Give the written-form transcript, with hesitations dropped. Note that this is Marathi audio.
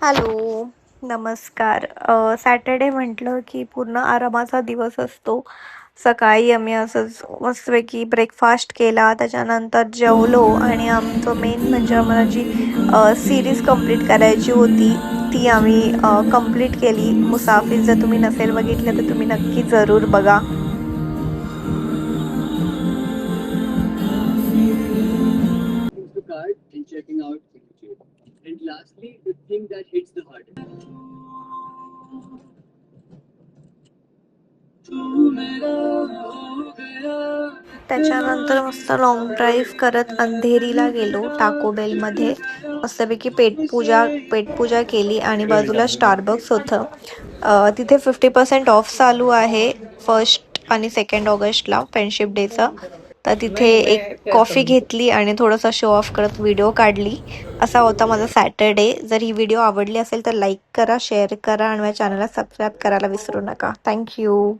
हॅलो, नमस्कार. सॅटर्डे म्हटलं की पूर्ण आरामाचा दिवस असतो. सकाळी आम्ही असंच मस्तपैकी ब्रेकफास्ट केला, त्याच्यानंतर जेवलो आणि आमचं मेन म्हणजे आम्हाला जी सीरीज कंप्लीट करायची होती, ती आम्ही कंप्लीट केली. मुसाफिर जर तुम्ही नसेल बघितलं तर तुम्ही नक्की जरूर बघा. the card and checking out immediately. And lastly, the thing that hits the heart. त्याच्यानंतर मस्त लॉंग ड्राईव्ह करत अंधेरीला गेलो टाको बेलमध्ये. मस्तपैकी पेटपूजा केली आणि बाजूला स्टारबक्स होतं. तिथे 50% ऑफ चालू आहे 1 आणि 2 ऑगस्टला फ्रेंडशिप डेचं. तर तिथे एक कॉफी घेतली आणि थोडंसं शो ऑफ करत व्हिडिओ काढली. असा होता माझा सॅटरडे. जर ही व्हिडिओ आवडली असेल तर लाईक करा, शेअर करा आणि माझ्या चॅनलला सबस्क्राईब करायला विसरू नका. थँक्यू.